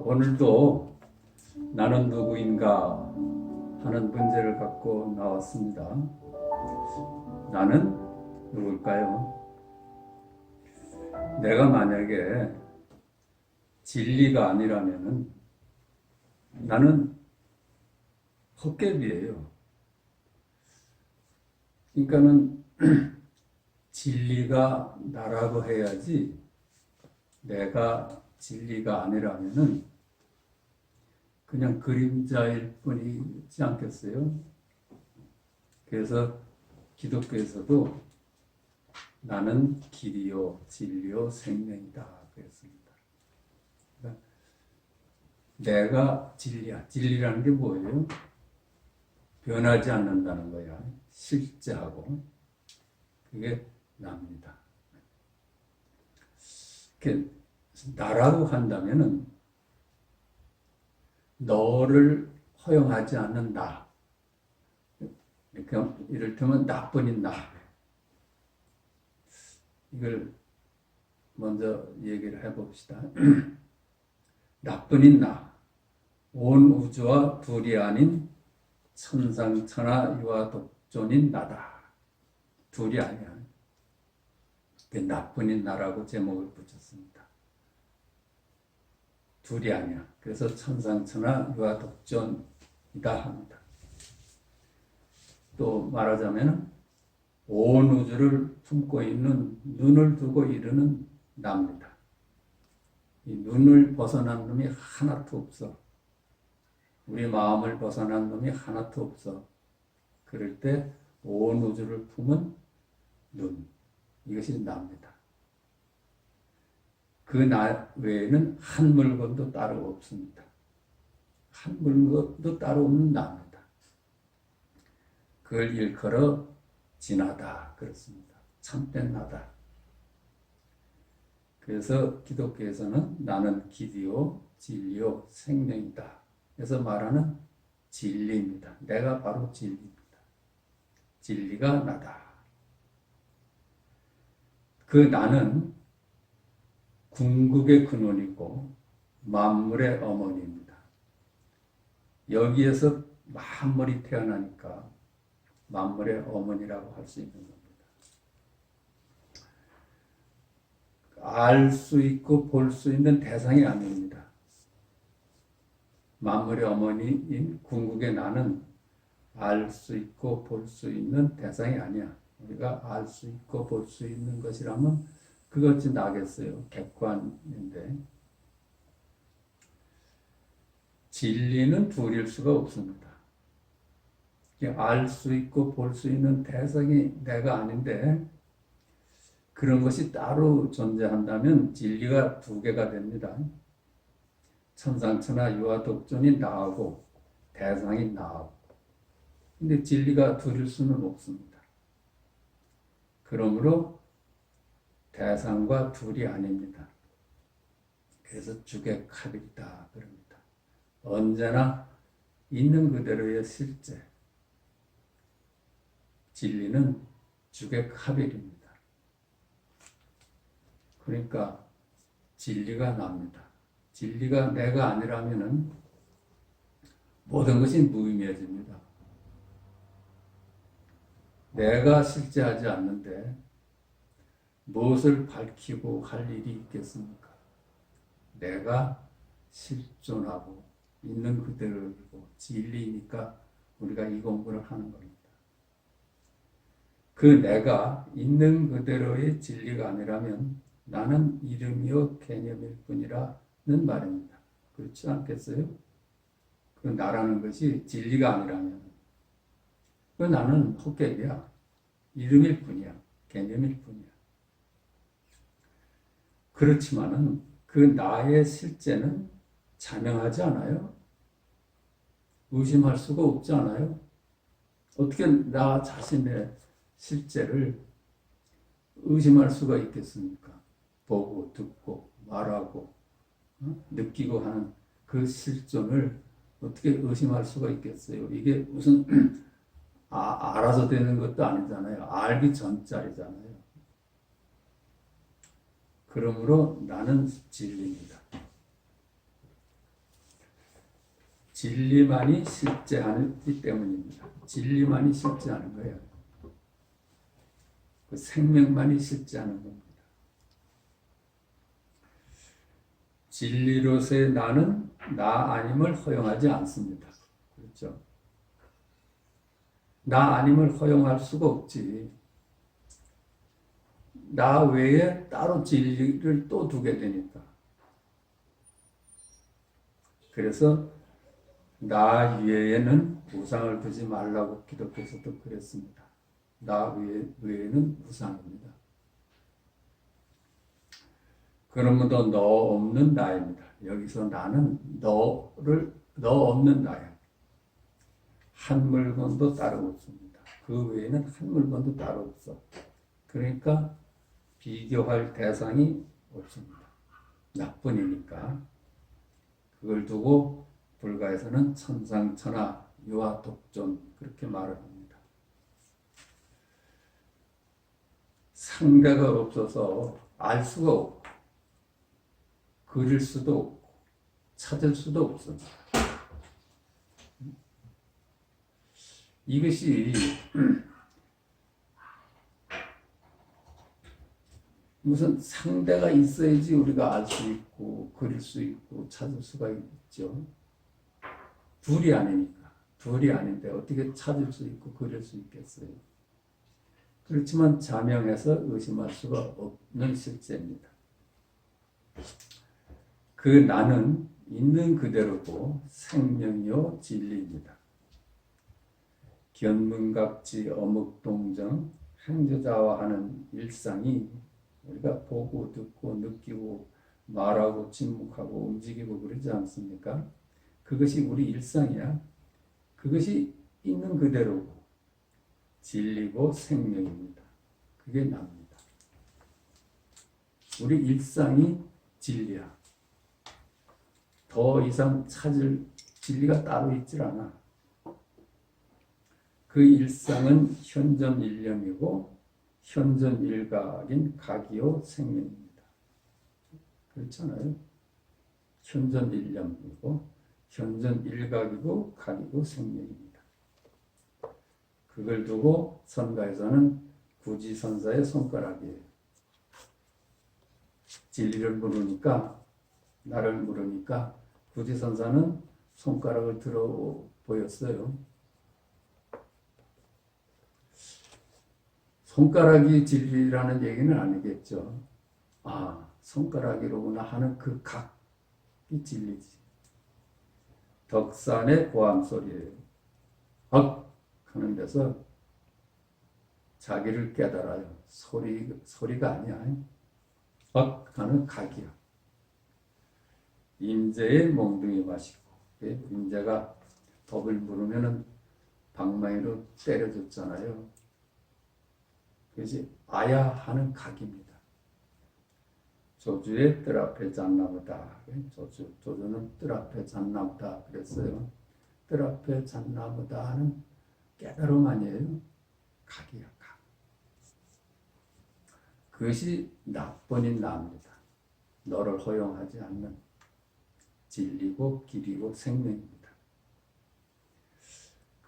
오늘도 나는 누구인가 하는 문제를 갖고 나왔습니다. 나는 누굴까요? 내가 만약에 진리가 아니라면은 나는 헛개비예요. 그러니까는 진리가 나라고 해야지, 내가 진리가 아니라면은 그냥 그림자일 뿐이지 않겠어요? 그래서 기독교에서도 나는 길이요 진리요 생명이다 그랬습니다. 그러니까 내가 진리야. 진리라는 게 뭐예요? 변하지 않는다는 거야. 실제하고. 그게 납니다. 나라고 한다면은 너를 허용하지 않는 나. 그러니까 이를테면 나뿐인 나. 이걸 먼저 얘기를 해봅시다. 나뿐인 나. 온 우주와 둘이 아닌 천상천하 유아독존인 나다. 둘이 아니야. 나뿐인 나라고 제목을 붙였습니다. 둘이 아니야. 그래서 천상천하 유아독존이다 합니다. 또 말하자면 온 우주를 품고 있는 눈을 두고 이르는 나입니다. 이 눈을 벗어난 놈이 하나도 없어. 우리 마음을 벗어난 놈이 하나도 없어. 그럴 때 온 우주를 품은 눈. 이것이 나입니다. 그 나 외에는 한 물건도 따로 없습니다. 한 물건도 따로 없는 나입니다. 그걸 일컬어 진하다 그렇습니다. 참된 나다. 그래서 기독교에서는 나는 길이요 진리요 생명이다. 그래서 말하는 진리입니다. 내가 바로 진리입니다. 진리가 나다. 그 나는 궁극의 근원이고 만물의 어머니입니다. 여기에서 만물이 태어나니까 만물의 어머니라고 할 수 있는 겁니다. 알 수 있고 볼 수 있는 대상이 아닙니다. 만물의 어머니인 궁극의 나는 알 수 있고 볼 수 있는 대상이 아니야. 우리가 알 수 있고 볼 수 있는 것이라면 그것이 나겠어요. 객관인데. 진리는 둘일 수가 없습니다. 알 수 있고 볼 수 있는 대상이 내가 아닌데 그런 것이 따로 존재한다면 진리가 두 개가 됩니다. 천상천하 유아독존이 나하고 대상이 나하고. 근데 진리가 둘일 수는 없습니다. 그러므로 대상과 둘이 아닙니다. 그래서 주객합이다 그럽니다. 언제나 있는 그대로의 실제. 진리는 주객합일입니다. 그러니까 진리가 납니다. 진리가 내가 아니라면은 모든 것이 무의미해집니다. 내가 실제하지 않는데 무엇을 밝히고 할 일이 있겠습니까? 내가 실존하고 있는 그대로이고 진리니까 우리가 이 공부를 하는 겁니다. 그 내가 있는 그대로의 진리가 아니라면 나는 이름이요 개념일 뿐이라는 말입니다. 그렇지 않겠어요? 그 나라는 것이 진리가 아니라면 그 나는 헛개비야. 이름일 뿐이야. 개념일 뿐이야. 그렇지만은 그 나의 실제는 자명하지 않아요? 의심할 수가 없지 않아요? 어떻게 나 자신의 실제를 의심할 수가 있겠습니까? 보고 듣고 말하고 느끼고 하는 그 실존을 어떻게 의심할 수가 있겠어요? 이게 무슨 알아서 되는 것도 아니잖아요. 알기 전짜리잖아요. 그러므로 나는 진리입니다. 진리만이 실제하기 때문입니다. 진리만이 실제하는 거예요. 그 생명만이 실제하는 겁니다. 진리로서의 나는 나 아님을 허용하지 않습니다. 그렇죠? 나 아님을 허용할 수가 없지. 나 외에 따로 진리를 또 두게 되니까. 그래서 나 외에는 우상을 두지 말라고 기독교에서도 그랬습니다. 나 외에는 우상입니다. 그러므로 너 없는 나입니다. 여기서 나는 너 없는 나야. 한 물건도 따로 없습니다. 그 외에는 한 물건도 따로 없어. 그러니까 비교할 대상이 없습니다. 나뿐이니까. 그걸 두고 불가에서는 천상천하 유아 독존 그렇게 말을 합니다. 상대가 없어서 알 수가 없고 그릴 수도 없고 찾을 수도 없습니다. 이것이 무슨 상대가 있어야지 우리가 알 수 있고 그릴 수 있고 찾을 수가 있죠. 둘이 아니니까. 둘이 아닌데 어떻게 찾을 수 있고 그릴 수 있겠어요. 그렇지만 자명해서 의심할 수가 없는 실제입니다. 그 나는 있는 그대로고 생명이요 진리입니다. 견문각지 어묵동정 행주자와 하는 일상이 우리가 보고 듣고 느끼고 말하고 침묵하고 움직이고 그러지 않습니까? 그것이 우리 일상이야. 그것이 있는 그대로고 진리고 생명입니다. 그게 납니다. 우리 일상이 진리야. 더 이상 찾을 진리가 따로 있질 않아. 그 일상은 현존일념이고 현존일각인 각이요 생명입니다. 그렇잖아요. 현존일념이고 현존일각이고 각이고 생명입니다. 그걸 두고 선가에서는 구지선사의 손가락이에요. 진리를 물으니까 나를 물으니까 구지선사는 손가락을 들어 보였어요. 손가락이 진리라는 얘기는 아니겠죠. 아, 손가락이로구나 하는 그 각이 진리지. 덕산의 고함 소리예요. 억 하는 데서 자기를 깨달아요. 소리가 아니야. 억 하는 각이야. 임재의 몽둥이 마시고 임재가 법을 물으면은 방망이로 때려줬잖아요. 그래서 아야 하는 각입니다. 조주의 뜰 앞에 잣나무다. 조주는 뜰 앞에 잣나무다 그랬어요. 뜰 앞에 잣나무다 하는 깨달음 아니에요. 각이야, 각. 그것이 나뿐인 나입니다. 너를 허용하지 않는 진리고 길이고 생명입니다.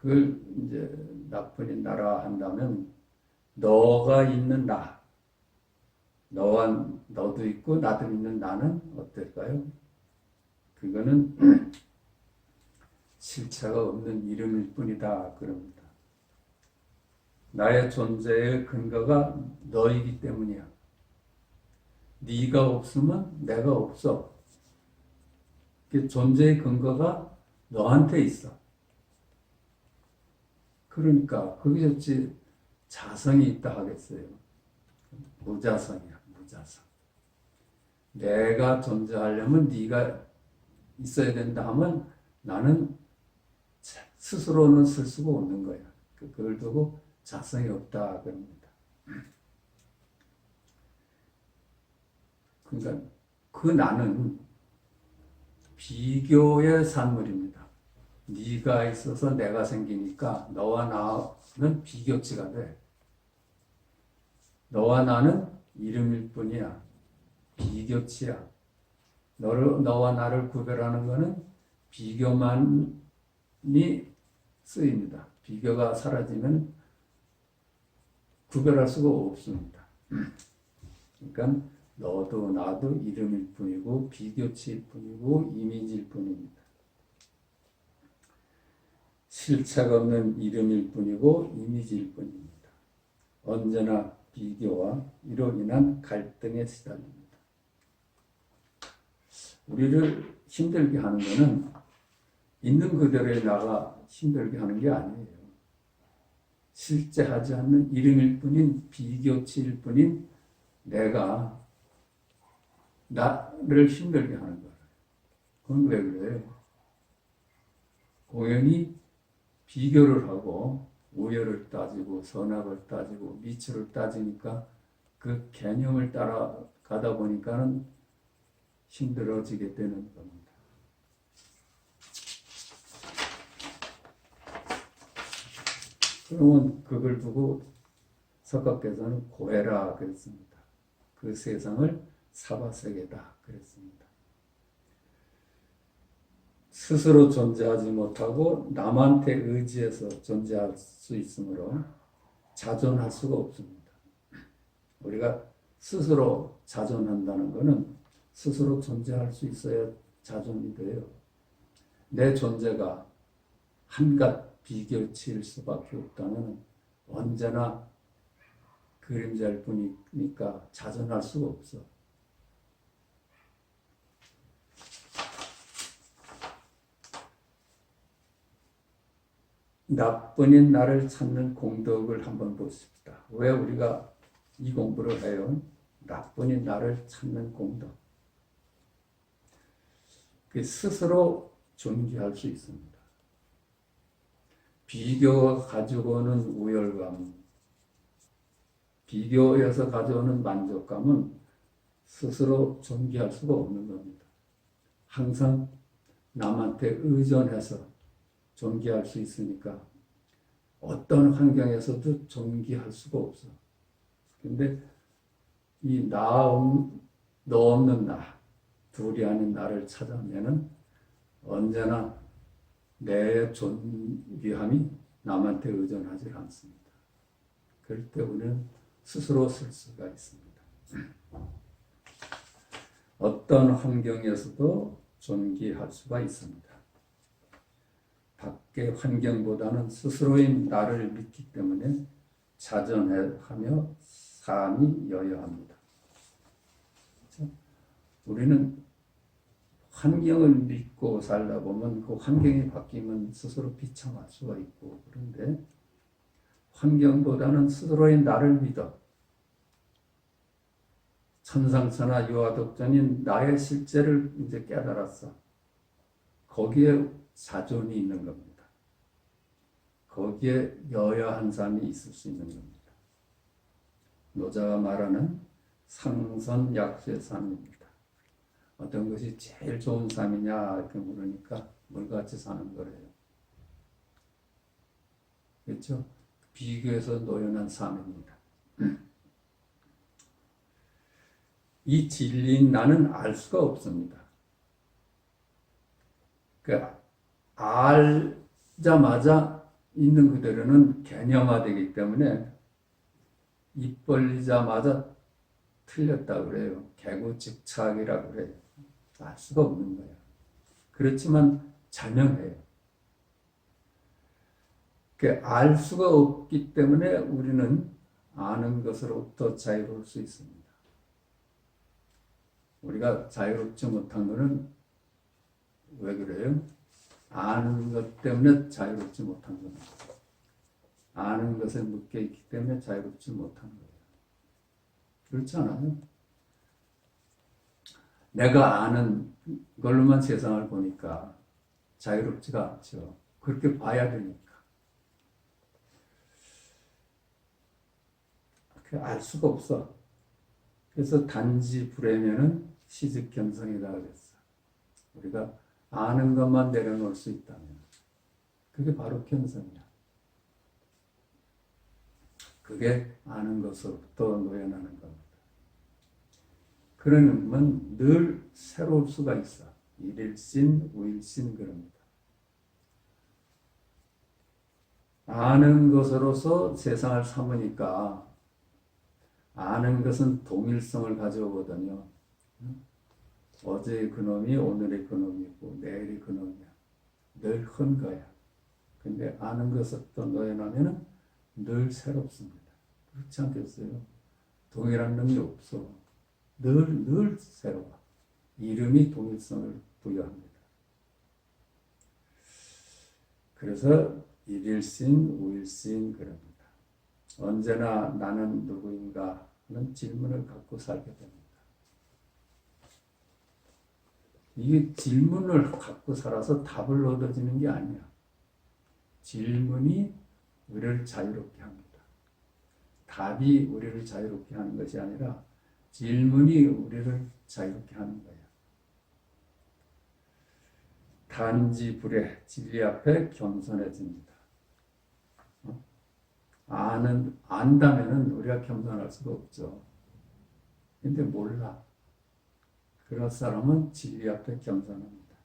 그걸 이제 나뿐인 나라 한다면 너가 있는 나, 너도 있고 나도 있는 나는 어떨까요? 그거는 실체가 없는 이름일 뿐이다 그럽니다. 나의 존재의 근거가 너이기 때문이야. 네가 없으면 내가 없어. 존재의 근거가 너한테 있어. 그러니까 그게 어찌 자성이 있다 하겠어요. 무자성이야, 무자성. 내가 존재하려면 네가 있어야 된다 하면 나는 스스로는 쓸 수가 없는 거야. 그걸 두고 자성이 없다 그럽니다. 그러니까 그 나는 비교의 산물입니다. 네가 있어서 내가 생기니까 너와 나는 비교치가 돼. 너와 나는 이름일 뿐이야. 비교치야. 너와 나를 구별하는 것은 비교만이 쓰입니다. 비교가 사라지면 구별할 수가 없습니다. 그러니까 너도 나도 이름일 뿐이고 비교치일 뿐이고 이미지일 뿐입니다. 실체가 없는 이름일 뿐이고 이미지일 뿐입니다. 언제나 비교와 이로 인한 갈등에 시달립니다. 우리를 힘들게 하는 것은 있는 그대로의 나가 힘들게 하는 게 아니에요. 실제 하지 않는 이름일 뿐인 비교치일 뿐인 내가 나를 힘들게 하는 거예요. 그건 왜 그래요? 고연히 비교를 하고 우열을 따지고 선악을 따지고 미치를 따지니까 그 개념을 따라가다 보니까는 힘들어지게 되는 겁니다. 그러면 그걸 두고 석가께서는 고해라 그랬습니다. 그 세상을 사바세계다 그랬습니다. 스스로 존재하지 못하고 남한테 의지해서 존재할 수 있으므로 자존할 수가 없습니다. 우리가 스스로 자존한다는 것은 스스로 존재할 수 있어야 자존이 돼요. 내 존재가 한갓 비교치일 수밖에 없다면 언제나 그림자일 뿐이니까 자존할 수가 없어. 나뿐인 나를 찾는 공덕을 한번 보십시다. 왜 우리가 이 공부를 해요? 나뿐인 나를 찾는 공덕. 그 스스로 존귀할 수 있습니다. 비교가 가져오는 우열감, 비교에서 가져오는 만족감은 스스로 존귀할 수가 없는 겁니다. 항상 남한테 의존해서 존귀할 수 있으니까 어떤 환경에서도 존귀할 수가 없어. 근데 이 너 없는 나, 둘이 아닌 나를 찾아내는 언제나 내 존귀함이 남한테 의존하지 않습니다. 그럴 때 우리는 스스로 쓸 수가 있습니다. 어떤 환경에서도 존귀할 수가 있습니다. 밖의 환경보다는 스스로인 나를 믿기 때문에 자존하며 삶이 여여합니다. 우리는 환경을 믿고 살다 보면 그 환경이 바뀌면 스스로 비참할 수가 있고, 그런데 환경보다는 스스로의 나를 믿어 천상천하 유아독전인 나의 실제를 이제 깨달았어. 거기에 자존이 있는 겁니다. 거기에 여여한 삶이 있을 수 있는 겁니다. 노자가 말하는 상선약수의 삶입니다. 어떤 것이 제일 좋은 삶이냐 이렇게 물으니까 물같이 사는 거래요. 그렇죠? 비교해서 노연한 삶입니다. 이 진리인 나는 알 수가 없습니다. 그러니까 알자마자 있는 그대로는 개념화되기 때문에 입 벌리자마자 틀렸다 그래요. 개구직착이라고 그래요. 알 수가 없는 거예요. 그렇지만 자명해요. 알 수가 없기 때문에 우리는 아는 것으로부터 자유로울 수 있습니다. 우리가 자유롭지 못한 것은 왜 그래요? 아는 것 때문에 자유롭지 못한 겁니다. 아는 것에 묶여 있기 때문에 자유롭지 못한 거예요. 그렇지 않아요? 내가 아는 걸로만 세상을 보니까 자유롭지가 않죠. 그렇게 봐야 되니까. 알 수가 없어. 그래서 단지 불해면은 시즉 견성이다 그랬어. 우리가 아는 것만 내려놓을 수 있다면 그게 바로 견성이야. 그게 아는 것으로부터 노연하는 겁니다. 그러면 늘 새로울 수가 있어. 일일신, 우일신 그럽니다. 아는 것으로서 세상을 삼으니까 아는 것은 동일성을 가져오거든요. 어제의 그놈이 오늘의 그놈이고 내일의 그놈이야. 늘 큰 거야. 근데 아는 것부터 노연하면 늘 새롭습니다. 그렇지 않겠어요? 동일한 놈이 없어. 늘 새로워. 이름이 동일성을 부여합니다. 그래서 일일신, 우일신 그럽니다. 언제나 나는 누구인가 하는 질문을 갖고 살게 됩니다. 이게 질문을 갖고 살아서 답을 얻어지는 게 아니야. 질문이 우리를 자유롭게 합니다. 답이 우리를 자유롭게 하는 것이 아니라 질문이 우리를 자유롭게 하는 거야. 단지 불에 진리 앞에 겸손해집니다. 안다면은 우리가 겸손할 수가 없죠. 근데 몰라. 그런 사람은 진리 앞에 겸손합니다.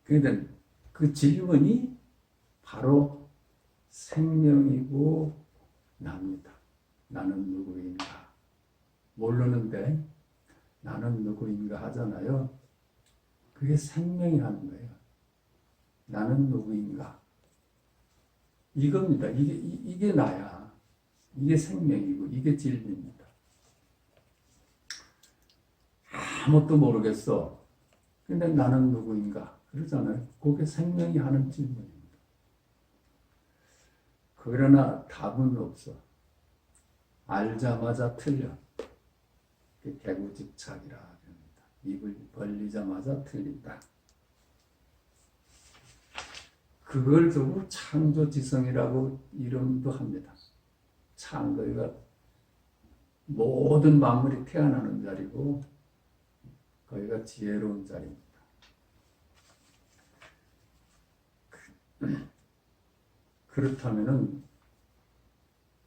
그런데 그 질문이 바로 생명이고 납니다. 나는 누구인가? 모르는데 나는 누구인가 하잖아요. 그게 생명이 하는 거예요. 나는 누구인가? 이겁니다. 이게 나야. 이게 생명이고 이게 진리입니다. 아무것도 모르겠어. 근데 나는 누구인가? 그러잖아요. 그게 생명이 하는 질문입니다. 그러나 답은 없어. 알자마자 틀려. 개구집착이라 합니다. 입을 벌리자마자 틀린다. 그걸 두고 창조지성이라고 이름도 합니다. 창조가 모든 만물이 태어나는 자리고 거기가 지혜로운 자리입니다. 그렇다면은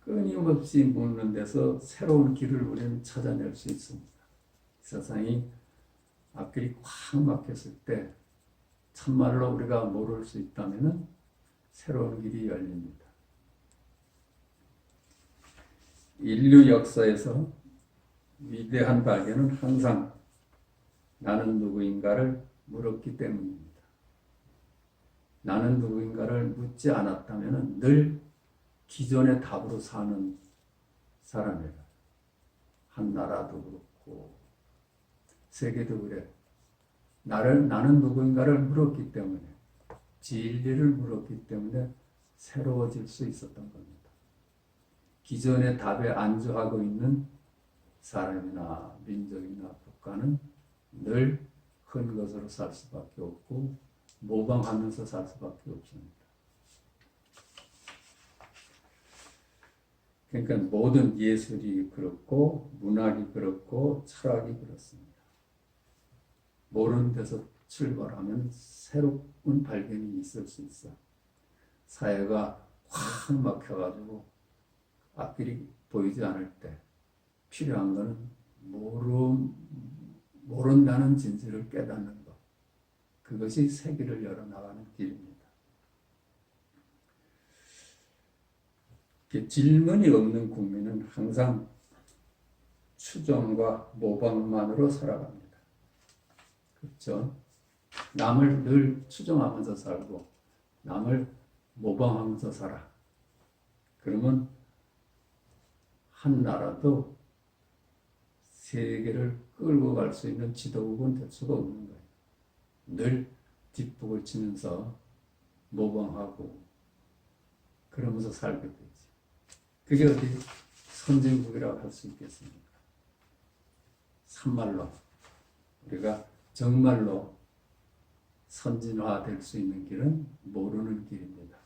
끊임없이 묻는 데서 새로운 길을 우리는 찾아낼 수 있습니다. 세상이 앞길이 꽉 막혔을 때 참말로 우리가 모를 수 있다면은 새로운 길이 열립니다. 인류 역사에서 위대한 발견은 항상 나는 누구인가를 물었기 때문입니다. 나는 누구인가를 묻지 않았다면 늘 기존의 답으로 사는 사람이에요. 한 나라도 그렇고 세계도 그래. 나는 누구인가를 물었기 때문에 진리를 물었기 때문에 새로워질 수 있었던 겁니다. 기존의 답에 안주하고 있는 사람이나 민족이나 국가는 늘 큰 것으로 살 수밖에 없고 모방하면서 살 수밖에 없습니다. 그러니까 모든 예술이 그렇고 문학이 그렇고 철학이 그렇습니다. 모르는 데서 출발하면 새로운 발견이 있을 수 있어. 사회가 확 막혀가지고 앞길이 보이지 않을 때 필요한 것은 모른다는 진실을 깨닫는 것. 그것이 세계를 열어나가는 길입니다. 질문이 없는 국민은 항상 추정과 모방만으로 살아갑니다. 그렇죠? 남을 늘 추정하면서 살고 남을 모방하면서 살아. 그러면 한 나라도 세계를 끌고 갈 수 있는 지도국은 될 수가 없는 거예요. 늘 뒷북을 치면서 모방하고 그러면서 살게 되지. 그게 어디 선진국이라고 할 수 있겠습니까? 참말로 우리가 정말로 선진화될 수 있는 길은 모르는 길입니다.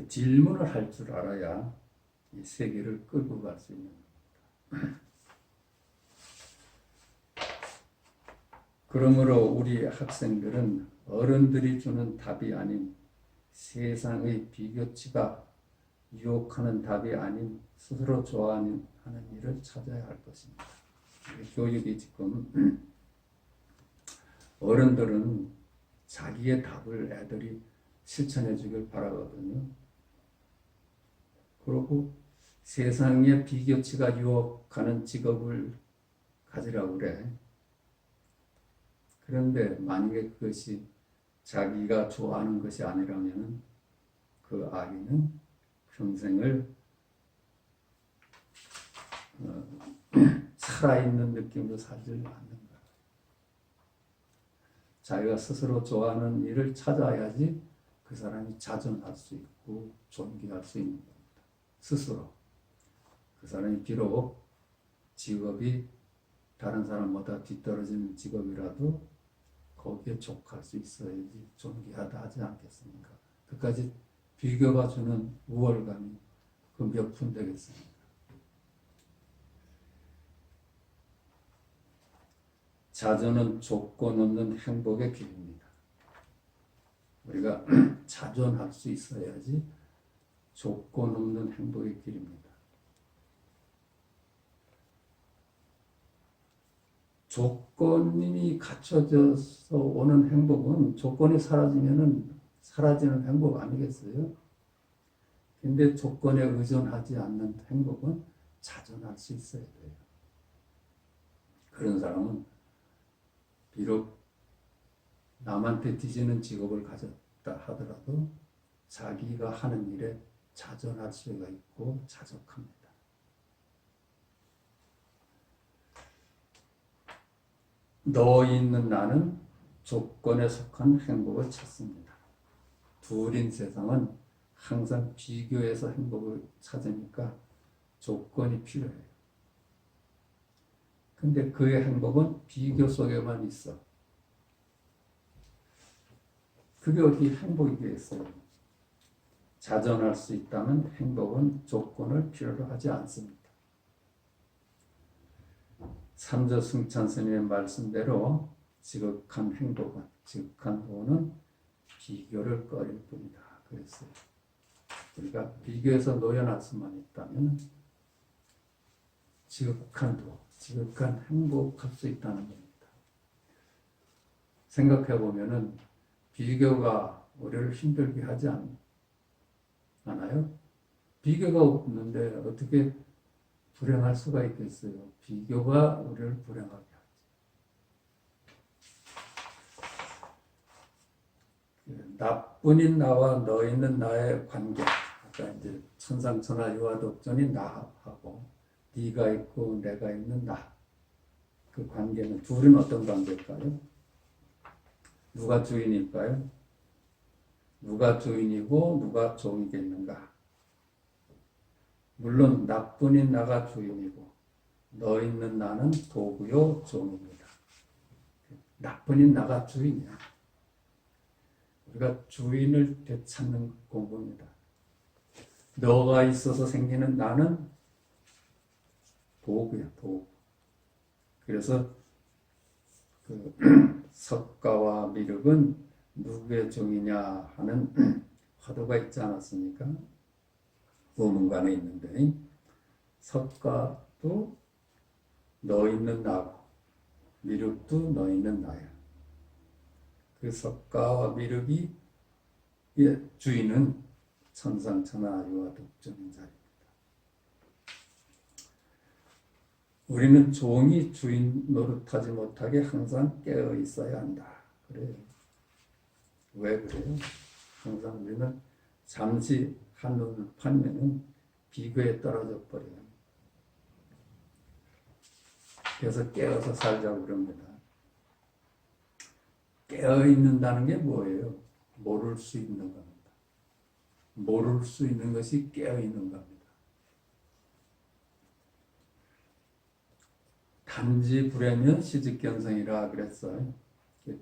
질문을 할 줄 알아야 이 세계를 끌고 갈 수 있는 겁니다. 그러므로 우리 학생들은 어른들이 주는 답이 아닌 세상의 비교치가 유혹하는 답이 아닌 스스로 좋아하는 일을 찾아야 할 것입니다. 교육이 지금 어른들은 자기의 답을 애들이 실천해 주길 바라거든요. 그리고 세상의 비교치가 유혹하는 직업을 가지라고 그래. 그런데 만약에 그것이 자기가 좋아하는 것이 아니라면 그 아이는 평생을 살아있는 느낌으로 살지 않는 거야. 자기가 스스로 좋아하는 일을 찾아야지 그 사람이 자존할 수 있고 존귀할 수 있는 겁니다. 스스로. 그 사람이 비록 직업이 다른 사람보다 뒤떨어지는 직업이라도 거기에 족할 수 있어야지 존귀하다 하지 않겠습니까? 그까지 비교가 주는 우월감이 그 몇 푼 되겠습니까? 자존은 조건 없는 행복의 길입니다. 우리가 자존할 수 있어야지 조건 없는 행복의 길입니다. 조건이 갖춰져서 오는 행복은 조건이 사라지면은 사라지는 행복 아니겠어요? 근데 조건에 의존하지 않는 행복은 자존할 수 있어야 돼요. 그런 사람은 비록 남한테 뒤지는 직업을 가졌다 하더라도 자기가 하는 일에 자존할 수가 있고 자족합니다. 너 있는 나는 조건에 속한 행복을 찾습니다. 둘인 세상은 항상 비교해서 행복을 찾으니까 조건이 필요해요. 근데 그의 행복은 비교 속에만 있어. 그게 어디 행복이겠어요? 자존할 수 있다면 행복은 조건을 필요로 하지 않습니다. 삼조승찬 스님의 말씀대로 지극한 행복은, 지극한 도는 비교를 꺼릴 뿐이다. 그랬어요. 우리가 비교에서 놓여날 수만 있다면 지극한 도, 지극한 행복할 수 있다는 겁니다. 생각해 보면은 비교가 우리를 힘들게 하지 않아요? 비교가 없는데 어떻게 불행할 수가 있겠어요? 비교가 우리를 불행하게 하지. 나뿐인 나와 너 있는 나의 관계. 아까 이제 천상천하 유아독존이 나하고 네가 있고 내가 있는 나. 그 관계는 둘은 어떤 관계일까요? 누가 주인일까요? 누가 주인이고 누가 종이겠는가? 물론 나뿐인 나가 주인이고 너 있는 나는 도구요 종입니다. 나뿐인 나가 주인이야. 우리가 주인을 되찾는 공부입니다. 너가 있어서 생기는 나는 도구야, 도구. 그래서 그 석가와 미륵은 누구의 종이냐 하는 화두가 있지 않았습니까? 우문관에 있는데 석가도 너 있는 나고 미륵도 너 있는 나야. 그 석가와 미륵이 주인은 천상천하 유아독존인 자입니다. 우리는 종이 주인 노릇하지 못하게 항상 깨어 있어야 한다. 그래요. 왜 그래요? 항상 우리는 잠시 한눈을 팔면은 비교에 떨어져 버려요. 그래서 깨어서 살자고 그럽니다. 깨어 있는다는 게 뭐예요? 모를 수 있는 겁니다. 모를 수 있는 것이 깨어 있는 겁니다. 단지 불에면 시직견성이라 그랬어요.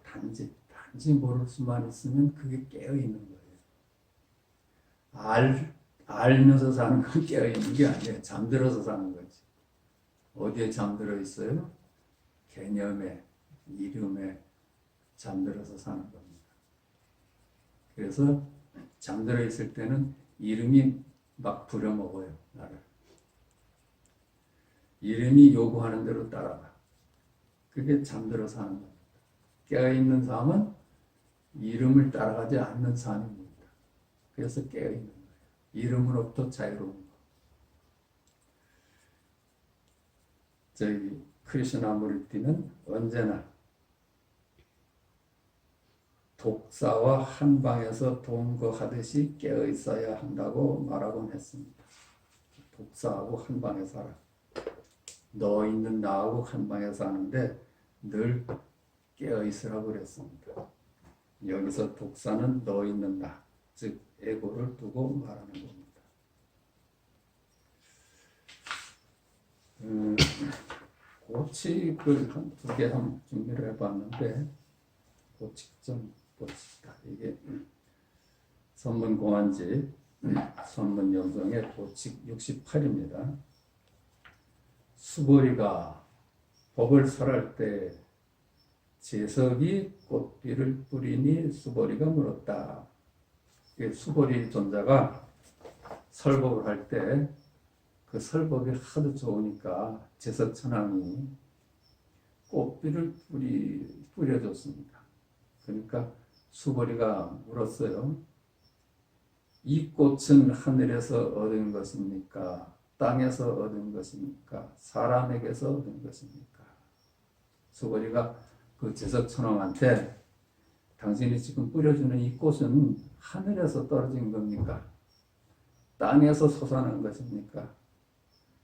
단지 모를 수만 있으면 그게 깨어 있는 거예요. 알면서 사는 건 깨어있는 게 아니에요. 잠들어서 사는 거지. 어디에 잠들어 있어요? 개념에, 이름에 잠들어서 사는 겁니다. 그래서 잠들어 있을 때는 이름이 막 부려먹어요, 나를. 이름이 요구하는 대로 따라가. 그게 잠들어 사는 겁니다. 깨어있는 삶은 이름을 따라가지 않는 삶입니다. 그래서 깨어있는 거예요. 이름으로부터 자유로운 거. 저희 크리슈나무르티는 언제나 독사와 한 방에서 동거하듯이 깨어 있어야 한다고 말하곤 했습니다. 독사하고 한 방에 살아. 너 있는 나하고 한 방에 사는데 늘 깨어 있으라고 그랬습니다. 여기서 독사는 너 있는 나, 즉 에고를 두고 말하는 겁니다. 고칙을 한 두 개 준비를 해봤는데 고칙 좀 봅시다. 이게 선문공안지 선문영성의 고칙 68입니다. 수보리가 법을 설할 때 제석이 꽃비를 뿌리니 수보리가 물었다. 수보리 존자가 설법을 할 때 그 설법이 하도 좋으니까 제석천왕이 꽃비를 뿌려줬습니다. 그러니까 수보리가 물었어요. 이 꽃은 하늘에서 얻은 것입니까? 땅에서 얻은 것입니까? 사람에게서 얻은 것입니까? 수보리가 그 제석천왕한테 당신이 지금 뿌려주는 이 꽃은 하늘에서 떨어진 겁니까? 땅에서 솟아난 것입니까?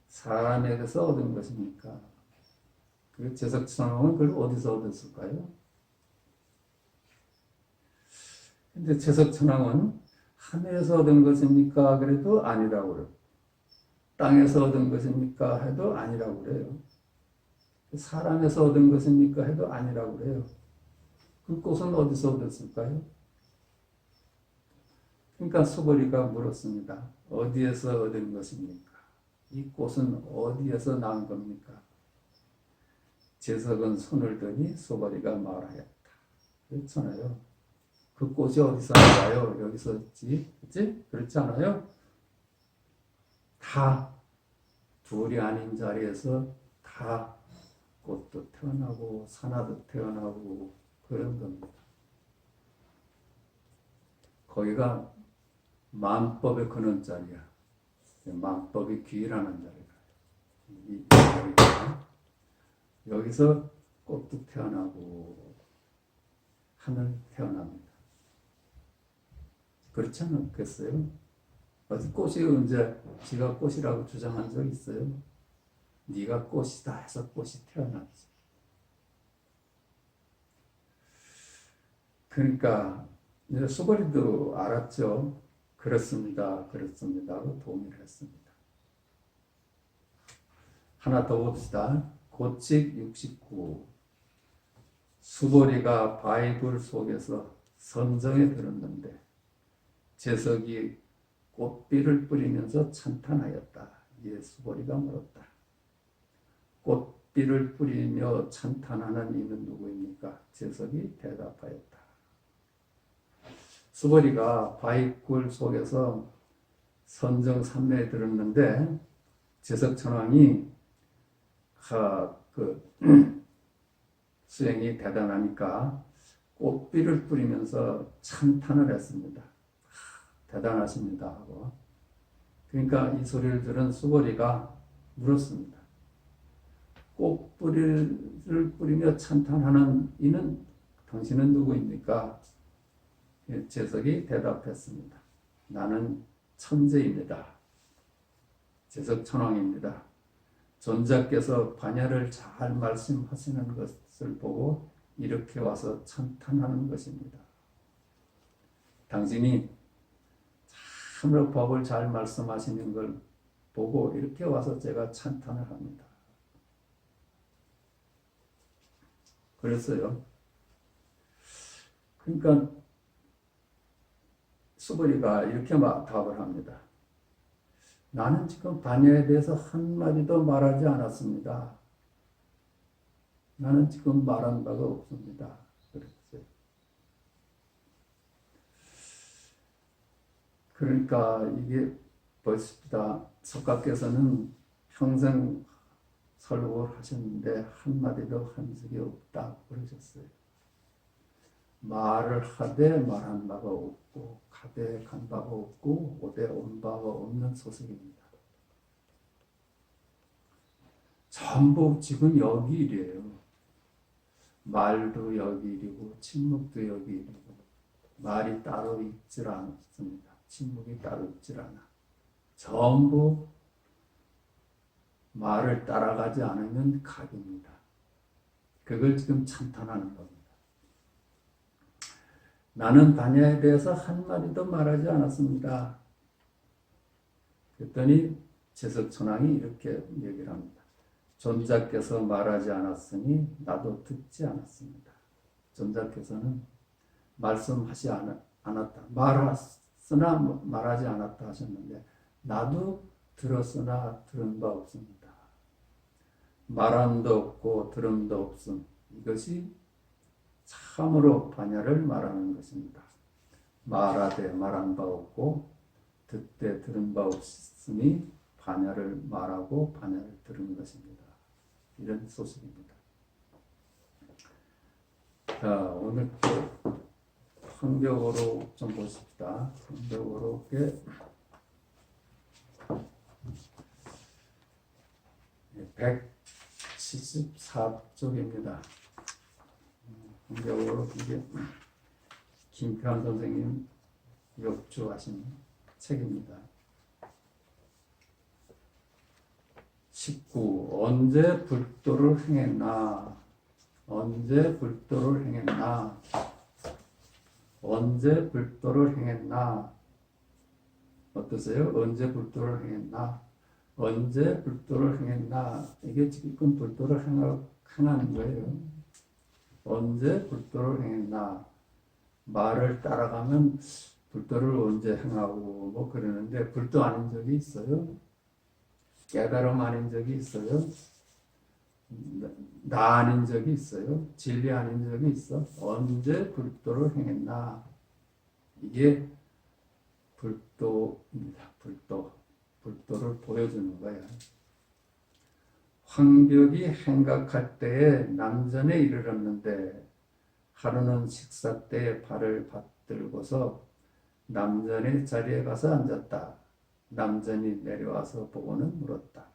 사람에게서 얻은 것입니까? 그 제석천왕은 그걸 어디서 얻었을까요? 근데 제석천왕은 하늘에서 얻은 것입니까? 그래도 아니라고 그래요. 땅에서 얻은 것입니까? 해도 아니라고 그래요. 사람에서 얻은 것입니까? 해도 아니라고 그래요. 그 꽃은 어디서 얻었을까요? 그러니까 수보리가 물었습니다. 어디에서 얻은 것입니까? 이 꽃은 어디에서 난 겁니까? 제석은 손을 드니 수보리가 말하였다. 그렇잖아요. 그 꽃이 어디서 나요? 여기서 있지? 그렇지? 그렇지 않아요? 다 둘이 아닌 자리에서 다 꽃도 태어나고 산화도 태어나고 그런 겁니다. 거기가 만법의 근원자리야. 만법이 귀라는 자리가. 이 자리가 여기서 꽃도 태어나고 하늘 태어납니다. 그렇지 않겠어요? 어디 꽃이 언제 지가 꽃이라고 주장한 적 있어요? 네가 꽃이다 해서 꽃이 태어났지. 그러니까 수보리도 알았죠. 그렇습니다. 그렇습니다. 하고 동의를 했습니다. 하나 더 봅시다. 고칙 69. 수보리가 바이블 속에서 선정에 들었는데 제석이 꽃비를 뿌리면서 찬탄하였다. 이에 수보리가 물었다. 꽃비를 뿌리며 찬탄하는 이는 누구입니까? 제석이 대답하였다. 수보리가 바이굴 속에서 선정 삼매에 들었는데 제석천왕이 수행이 대단하니까 꽃비를 뿌리면서 찬탄을 했습니다. 대단하십니다 하고. 그러니까 이 소리를 들은 수보리가 물었습니다. 꽃뿌리를 뿌리며 찬탄하는 이는 당신은 누구입니까? 제석이 대답했습니다. 나는 천재입니다. 제석천왕입니다. 존자께서 반야를 잘 말씀하시는 것을 보고 이렇게 와서 찬탄하는 것입니다. 당신이 참으로 법을 잘 말씀하시는 걸 보고 이렇게 와서 제가 찬탄을 합니다. 그랬어요. 그러니까 수보리가 이렇게 답을 합니다. 나는 지금 반야에 대해서 한마디도 말하지 않았습니다. 나는 지금 말한 바가 없습니다. 그랬어요. 그러니까 이게 보십시다. 석가께서는 평생 설법을 하셨는데 한마디도 한 적이 없다 그러셨어요. 말을 하되 말한 바가 없고 가되 간 바가 없고 오되 온 바가 없는 소식입니다. 전부 지금 여기 일이에요. 말도 여기 일이고 침묵도 여기 일이고 말이 따로 있질 않습니다. 침묵이 따로 있질 않아. 전부 말을 따라가지 않으면 각입니다. 그걸 지금 찬탄하는 겁니다. 나는 반야에 대해서 한마디도 말하지 않았습니다. 그랬더니 제석천왕이 이렇게 얘기를 합니다. 존자께서 말하지 않았으니 나도 듣지 않았습니다. 존자께서는 말씀하지 않았다. 말했으나 말하지 않았다 하셨는데 나도 들었으나 들은 바 없습니다. 말함도 없고 들음도 없음. 이것이 참으로 반야를 말하는 것입니다. 말하되 말한 바 없고 듣되 들은 바 없으니 반야를 말하고 반야를 들은 것입니다. 이런 소식입니다. 자, 오늘 또 성경으로 좀 보십시다. 성경으로 174쪽입니다. 성경으로 이게 김표한 선생님 역주하신 책입니다. 19. 언제 불도를 행했나? 언제 불도를 행했나? 언제 불도를 행했나? 어떠세요? 언제 불도를 행했나? 언제 불도를 행했나? 이게 지금 불도를 행하는 거예요. 언제 불도를 행했나? 말을 따라가면 불도를 언제 행하고 뭐 그러는데 불도 아닌 적이 있어요? 깨달음 아닌 적이 있어요? 나 아닌 적이 있어요? 진리 아닌 적이 있어? 언제 불도를 행했나? 이게 불도입니다. 불도를 보여주는 거야. 황벽이 행각할 때에 남전에 이르렀는데 하루는 식사 때에 발을 받들고서 남전의 자리에 가서 앉았다. 남전이 내려와서 보고는 물었다.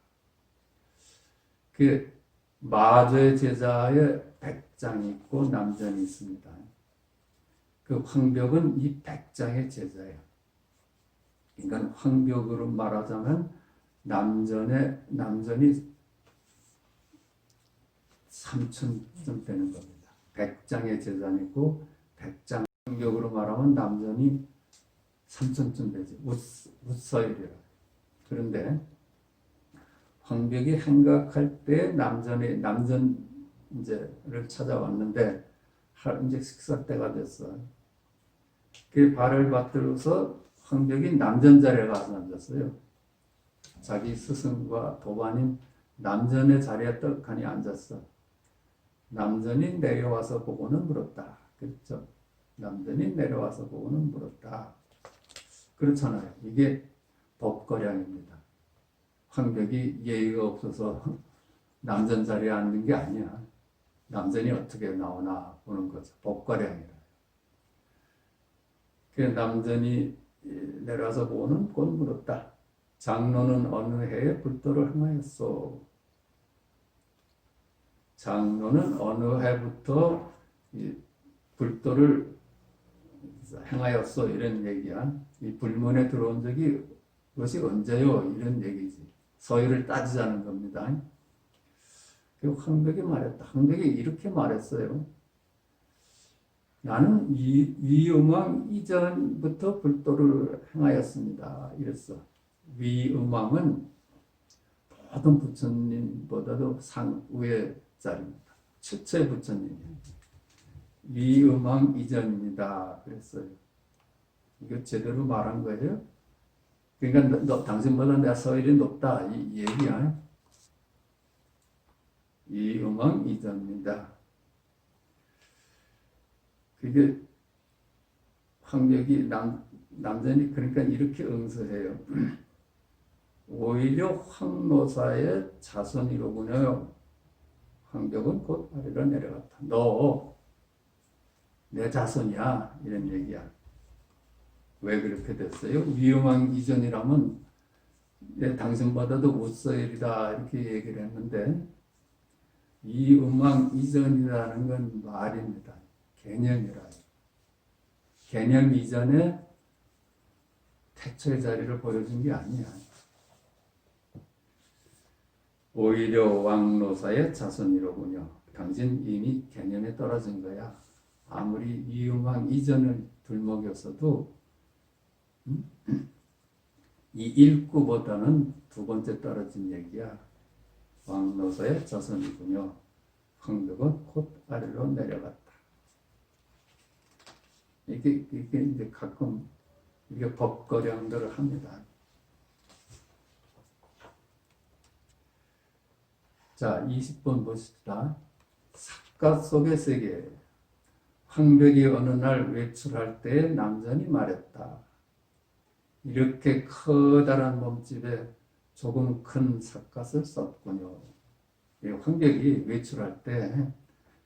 그 마저의 제자의 백장이 있고 남전이 있습니다. 그 황벽은 이 백장의 제자예요. 그러니까 황벽으로 말하자면 남전이 3천쯤 되는 겁니다. 백장의 제자는 있고 백장 황벽으로 말하면 남전이 3천쯤 되지. 웃서일이라. 그런데 황벽이 행각할 때 남전 이제를 찾아왔는데 이제 식사 때가 됐어. 그 발을 받들어서 황벽이 남전 자리에 가서 앉았어요. 자기 스승과 도반인 남전의 자리에 떡하니 앉았어. 남전이 내려와서 보고는 물었다. 그렇죠? 남전이 내려와서 보고는 물었다. 그렇잖아요. 이게 법거량입니다. 황벽이 예의가 없어서 남전 자리에 앉는 게 아니야. 남전이 어떻게 나오나 보는 거죠. 법거량이라. 그 남전이 내려와서 보고는 곧 물었다. 장로는 어느 해에 불도를 행하였소? 장로는 어느 해부터 불도를 행하였소? 이런 얘기야. 이 불문에 들어온 적이 그것이 언제요? 이런 얘기지. 서유를 따지자는 겁니다. 그리고 황벽이 말했다. 황벽이 이렇게 말했어요. 나는 위음왕 이전부터 불도를 행하였습니다. 이랬어. 위음왕은 모든 부처님보다도 상위의 자리입니다. 최초의 부처님이에요. 위음왕 이전입니다. 그랬어요. 이거 제대로 말한 거예요? 그러니까 당신보다 내 서열이 높다 이 얘기야. 이 음악 이전입니다. 그게 황벽이 남전이 그러니까 이렇게 응서해요. 오히려 황노사의 자손이로군요. 황벽은 곧 아래로 내려갔다. 너 내 자손이야 이런 얘기야. 왜 그렇게 됐어요? 위음왕 이전이라면 내 당신보다도 우서열이다 이렇게 얘기를 했는데 이 음왕 이전이라는 건 말입니다. 개념이라. 개념 이전에 태초의 자리를 보여준 게 아니야. 오히려 왕노사의 자손이로군요. 당신 이미 개념에 떨어진 거야. 아무리 이음왕 이전을 들먹였어도 이 일구보다는 두 번째 떨어진 얘기야. 왕노사의 자손이군요. 황벽은 곧 아래로 내려갔다. 이게 이제 가끔 이게 법거량들을 합니다. 자, 20번 보십시다. 삭가 속의 세계. 황벽이 어느 날 외출할 때 남전이 말했다. 이렇게 커다란 몸집에 조금 큰 삿갓을 썼군요. 황벽이 외출할 때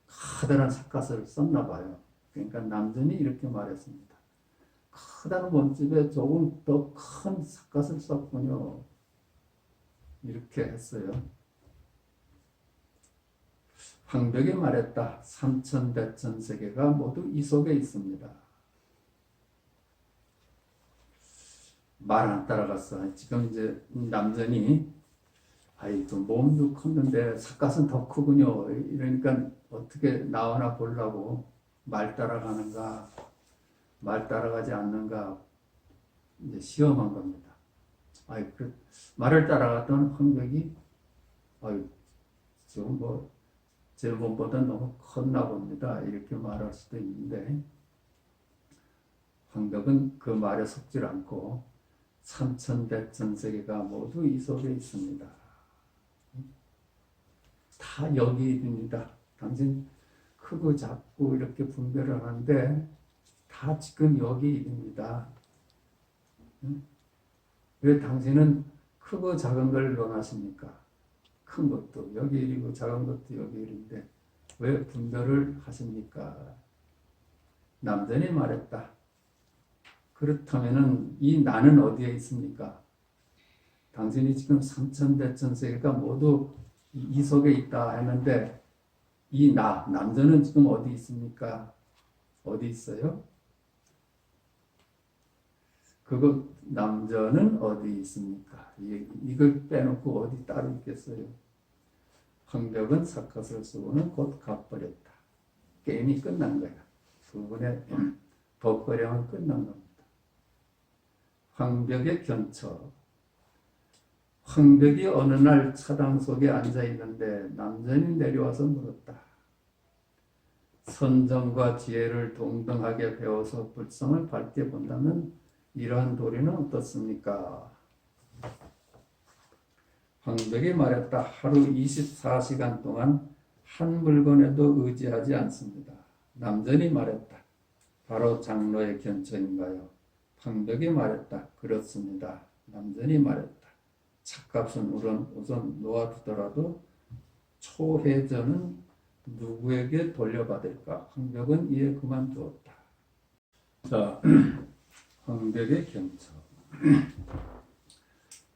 커다란 삿갓을 썼나 봐요. 그러니까 남전이 이렇게 말했습니다. 커다란 몸집에 조금 더 큰 삿갓을 썼군요. 이렇게 했어요. 황벽이 말했다. 삼천대천세계가 모두 이 속에 있습니다. 말 안 따라갔어. 지금 이제 남전이 좀 몸도 컸는데 삿갓은 더 크군요. 이러니까 어떻게 나오나 보려고 말 따라가는가 말 따라가지 않는가 이제 시험한 겁니다. 말을 따라갔던 황벽이 지금 제 몸보다 너무 컸나 봅니다. 이렇게 말할 수도 있는데 황벽은 그 말에 속지 않고 삼천대천세계가 모두 이 속에 있습니다. 다 여기 있습니다. 당신 크고 작고 이렇게 분별을 하는데 다 지금 여기 있습니다. 왜 당신은 크고 작은 걸 원하십니까? 큰 것도 여기 일이고 작은 것도 여기 일인데 왜 분별을 하십니까? 남전이 말했다. 그렇다면은 이 나는 어디에 있습니까? 당신이 지금 삼천대천세계가 모두 이 속에 있다 했는데 이 남전은 지금 어디 있습니까? 어디 있어요? 남전은 어디 있습니까? 이걸 빼놓고 어디 따로 있겠어요? 황벽은 삿갓을 쓰고는 곧 가버렸다. 게임이 끝난 거야. 두 번의 법거량은 끝난 겁니다. 황벽의 견처. 황벽이 어느 날 차당 속에 앉아 있는데 남전이 내려와서 물었다. 선정과 지혜를 동등하게 배워서 불성을 밝게 본다면 이러한 도리는 어떻습니까? 황벽이 말했다. 하루 24시간 동안 한 물건에도 의지하지 않습니다. 남전이 말했다. 바로 장로의 견처인가요? 황벽이 말했다. 그렇습니다. 남전이 말했다. 찻값은 우선 놓아두더라도 초해전은 누구에게 돌려받을까? 황벽은 이에 그만두었다. 자, 황벽의 견처.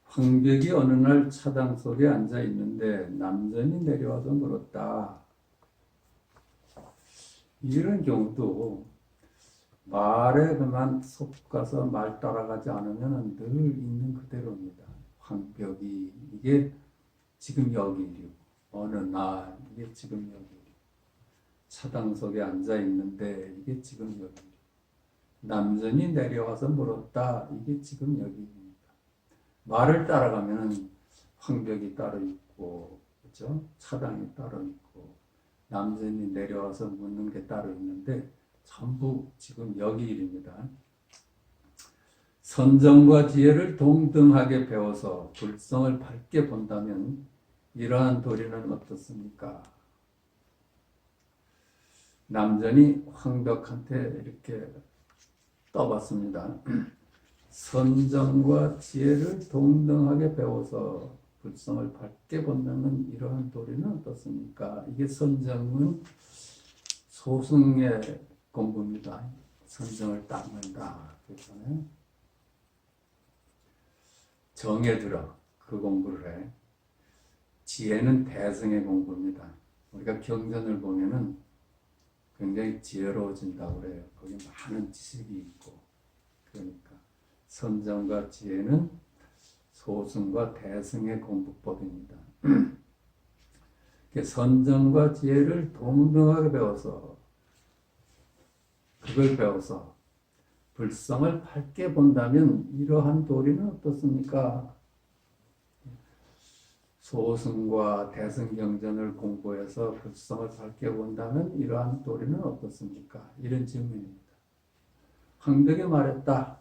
황벽이 어느 날 차당 속에 앉아 있는데 남전이 내려와서 물었다. 이런 경우도 말에 그만 속가서 말 따라가지 않으면 늘 있는 그대로입니다. 황벽이 이게 지금 여기이고 어느 날 이게 지금 여기이고 차당 속에 앉아 있는데 이게 지금 여기이고 남전이 내려와서 물었다. 이게 지금 여기입니다. 말을 따라가면 황벽이 따로 있고, 그렇죠? 차당이 따로 있고, 남전이 내려와서 묻는 게 따로 있는데 전부 지금 여기 일입니다. 선정과 지혜를 동등하게 배워서 불성을 밝게 본다면 이러한 도리는 어떻습니까? 남전이 황덕한테 이렇게 떠봤습니다. 선정과 지혜를 동등하게 배워서 불성을 밝게 본다면 이러한 도리는 어떻습니까? 이게 선정은 소승의 공부입니다. 선정을 닦는다. 그렇잖아요. 정에 들어 그 공부를 해. 지혜는 대승의 공부입니다. 우리가 경전을 보면은 굉장히 지혜로워진다고 그래요. 거기 많은 지식이 있고. 그러니까 선정과 지혜는 소승과 대승의 공부법입니다. 선정과 지혜를 동등하게 배워서 그걸 배워서 불성을 밝게 본다면 이러한 도리는 어떻습니까? 소승과 대승경전을 공부해서 불성을 밝게 본다면 이러한 도리는 어떻습니까? 이런 질문입니다. 황덕이 말했다.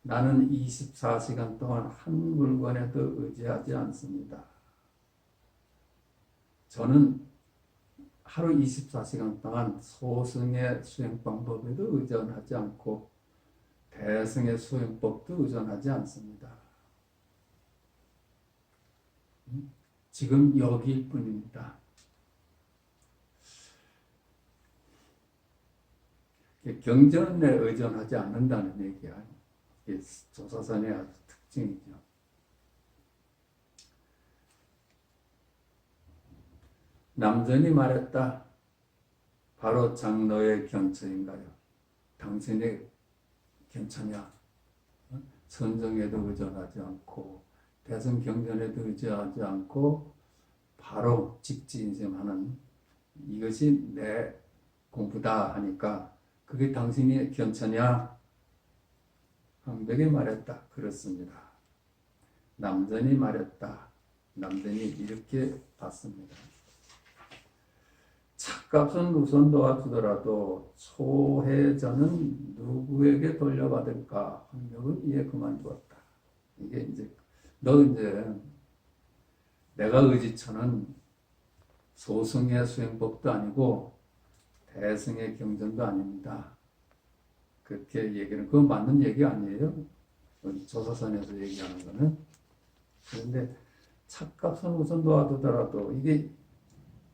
나는 24시간 동안 한 물건에도 의지하지 않습니다. 저는 하루 24시간 동안 소승의 수행 방법에도 의존하지 않고 대승의 수행법도 의존하지 않습니다. 지금 여기일 뿐입니다. 경전에 의존하지 않는다는 얘기야. 조사선의 아주 특징이죠. 남전이 말했다. 바로 장로의 견처인가요? 당신의 견처냐? 선정에도 의존하지 않고 대승 경전에도 의지하지 않고 바로 직지인심하는 이것이 내 공부다 하니까 그게 당신의 견처냐? 황덕이 말했다. 그렇습니다. 남전이 말했다. 남전이 이렇게 봤습니다. 찻값은 우선 도와주더라도 소해전은 누구에게 돌려받을까? 황덕은 이에 그만두었다. 이게 이제 너 이제 내가 의지처는 소승의 수행법도 아니고 대승의 경전도 아닙니다. 그렇게 얘기는 그건 맞는 얘기 아니에요? 조사선에서 얘기하는 거는. 그런데 찻값은 우선 도와두더라도 이게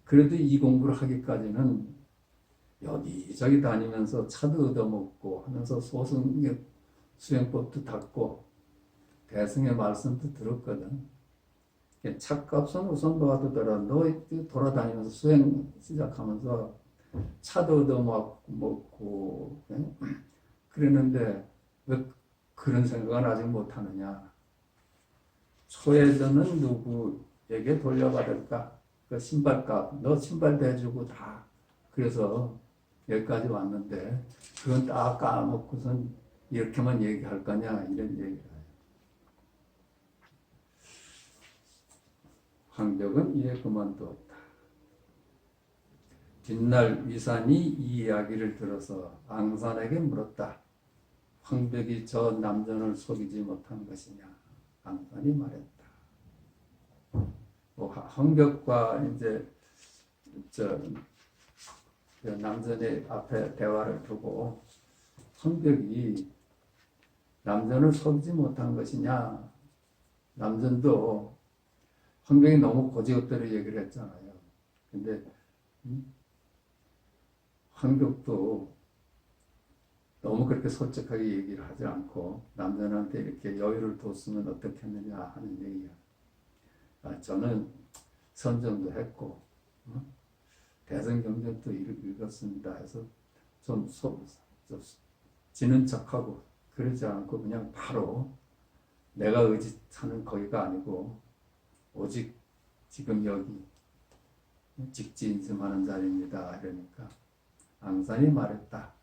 그래도 이 공부를 하기까지는 여기저기 다니면서 차도 얻어먹고 하면서 소승의 수행법도 닦고 대승의 말씀도 들었거든. 찻값은 우선 도와두더라도 너 돌아다니면서 수행 시작하면서 차도 얻어먹고 그랬는데 왜 그런 생각은 아직 못하느냐. 소예전은 누구에게 돌려받을까? 그 신발값, 너 신발도 해주고 다. 그래서 여기까지 왔는데 그건 다 까먹고선 이렇게만 얘기할 거냐 이런 얘기를 해요. 황덕은 이에 그만두었다. 뒷날 위산이 이 이야기를 들어서 앙산에게 물었다. 황덕이 저 남전을 속이지 못한 것이냐? 앙산이 말했다. 황덕과 이제 남전의 앞에 대화를 두고 황덕이 남전을 속이지 못한 것이냐? 남전도 황덕이 너무 고지것대로 얘기를 했잖아요. 근데 황덕도 너무 그렇게 솔직하게 얘기를 하지 않고 남전한테 이렇게 여유를 뒀으면 어떻겠느냐 하는 얘기야. 저는 선정도 했고 대승경전도 읽었습니다 해서 좀 지는 척하고 그러지 않고 그냥 바로 내가 의지하는 거기가 아니고 오직 지금 여기 직지인심하는 자리입니다. 이러니까 앙산이 말했다.